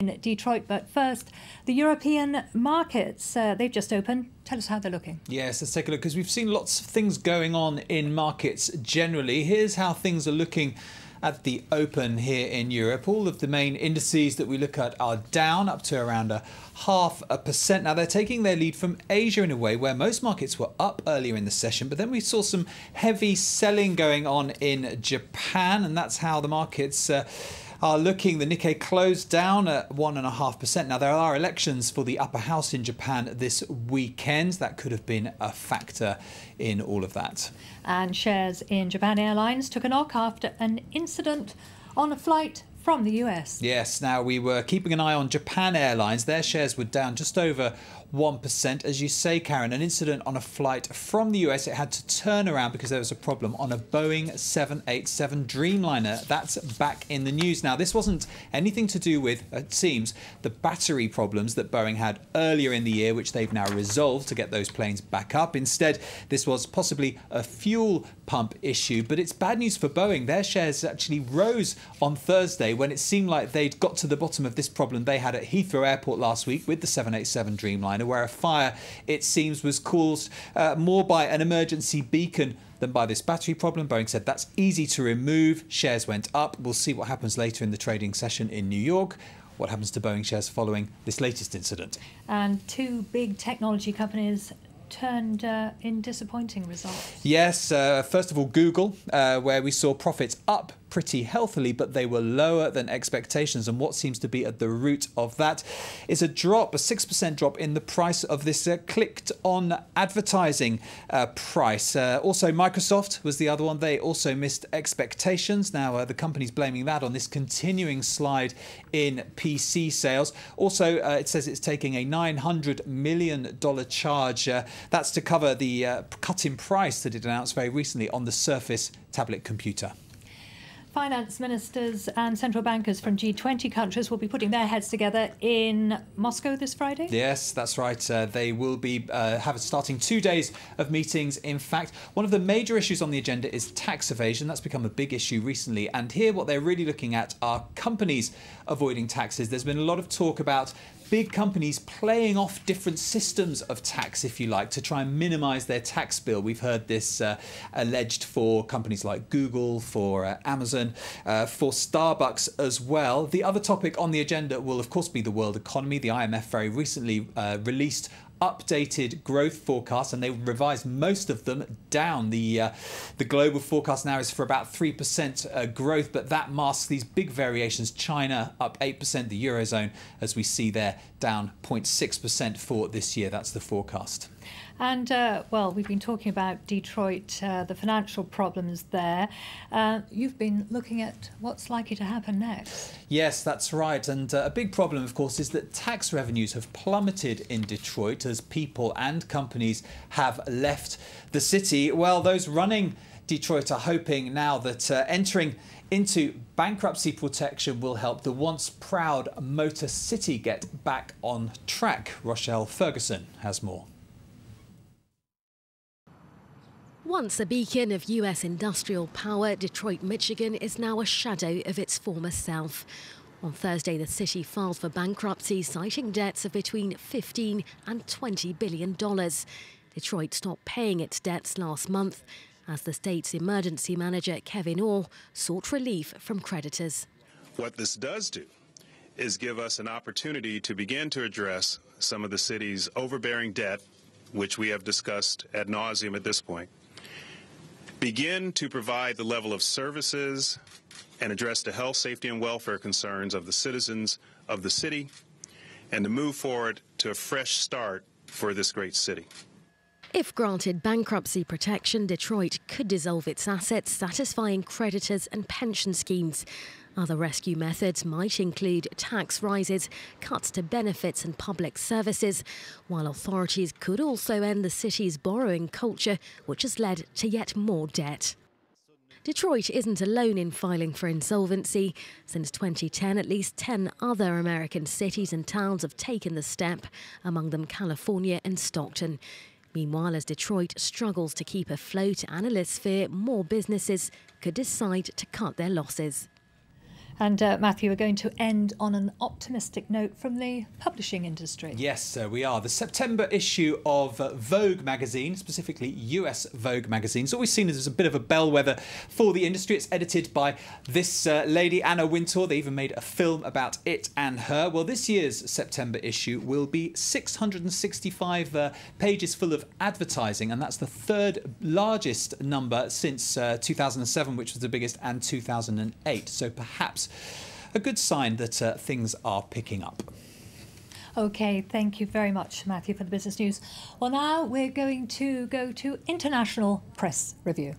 in Detroit. But first, the European markets, they've just opened. Tell us how they're looking. Yes, let's take a look, because we've seen lots of things going on in markets generally. Here's how things are looking at the open here in Europe. All of the main indices that we look at are down up to around 0.5%. Now, they're taking their lead from Asia in a way where most markets were up earlier in the session, but then we saw some heavy selling going on in Japan, and that's how the markets are looking. The Nikkei closed down at 1.5%. Now, there are elections for the upper house in Japan this weekend. That could have been a factor in all of that. And shares in Japan Airlines took a knock after an incident on a flight from the US. Yes, now we were keeping an eye on Japan Airlines. Their shares were down just over 1%. As you say, Karen, an incident on a flight from the US. It had to turn around because there was a problem on a Boeing 787 Dreamliner. That's back in the news. Now, this wasn't anything to do with, it seems, the battery problems that Boeing had earlier in the year, which they've now resolved to get those planes back up. Instead, this was possibly a fuel pump issue, but it's bad news for Boeing. Their shares actually rose on Thursday when it seemed like they'd got to the bottom of this problem they had at Heathrow Airport last week with the 787 Dreamliner, where a fire, it seems, was caused more by an emergency beacon than by this battery problem. Boeing said that's easy to remove. Shares went up. We'll see what happens later in the trading session in New York. What happens to Boeing shares following this latest incident? And two big technology companies turned in disappointing results. Yes, first of all, Google, where we saw profits up pretty healthily, but they were lower than expectations. And what seems to be at the root of that is a 6% drop in the price of this clicked-on advertising price. Also, Microsoft was the other one. They also missed expectations. Now, the company's blaming that on this continuing slide in PC sales. Also, it says it's taking a $900 million charge. That's to cover the cut in price that it announced very recently on the Surface tablet computer. Finance ministers and central bankers from G20 countries will be putting their heads together in Moscow this Friday. Yes, that's right. They will be starting 2 days of meetings. In fact, one of the major issues on the agenda is tax evasion. That's become a big issue recently. And here what they're really looking at are companies avoiding taxes. There's been a lot of talk about big companies playing off different systems of tax, if you like, to try and minimize their tax bill. We've heard this alleged for companies like Google, for Amazon, for Starbucks as well. The other topic on the agenda will, of course, be the world economy. The IMF very recently released updated growth forecasts, and they revised most of them down. The global forecast now is for about 3% growth, but that masks these big variations. China up 8%, the Eurozone, as we see there, down 0.6% for this year. That's the forecast. And, well, we've been talking about Detroit, the financial problems there. You've been looking at what's likely to happen next. Yes, that's right. And a big problem, of course, is that tax revenues have plummeted in Detroit as people and companies have left the city. Well, those running Detroit are hoping now that entering into bankruptcy protection will help the once proud Motor City get back on track. Rochelle Ferguson has more. Once a beacon of US industrial power, Detroit, Michigan is now a shadow of its former self. On Thursday, the city filed for bankruptcy, citing debts of between $15 and $20 billion. Detroit stopped paying its debts last month as the state's emergency manager, Kevyn, sought relief from creditors. What this does do is give us an opportunity to begin to address some of the city's overbearing debt, which we have discussed ad nauseum at this point. Begin to provide the level of services and address the health, safety, and welfare concerns of the citizens of the city, and to move forward to a fresh start for this great city. If granted bankruptcy protection, Detroit could dissolve its assets, satisfying creditors and pension schemes. Other rescue methods might include tax rises, cuts to benefits and public services, while authorities could also end the city's borrowing culture, which has led to yet more debt. Detroit isn't alone in filing for insolvency. Since 2010, at least 10 other American cities and towns have taken the step, among them California and Stockton. Meanwhile, as Detroit struggles to keep afloat, analysts fear more businesses could decide to cut their losses. And Matthew, we're going to end on an optimistic note from the publishing industry. Yes, we are. The September issue of Vogue magazine, specifically US Vogue magazine, is always seen as a bit of a bellwether for the industry. It's edited by this lady, Anna Wintour. They even made a film about it and her. Well, this year's September issue will be 665 pages full of advertising, and that's the third largest number since 2007, which was the biggest, and 2008. So perhaps a good sign that things are picking up. OK, thank you very much, Matthew, for the business news. Well, now we're going to go to international press review.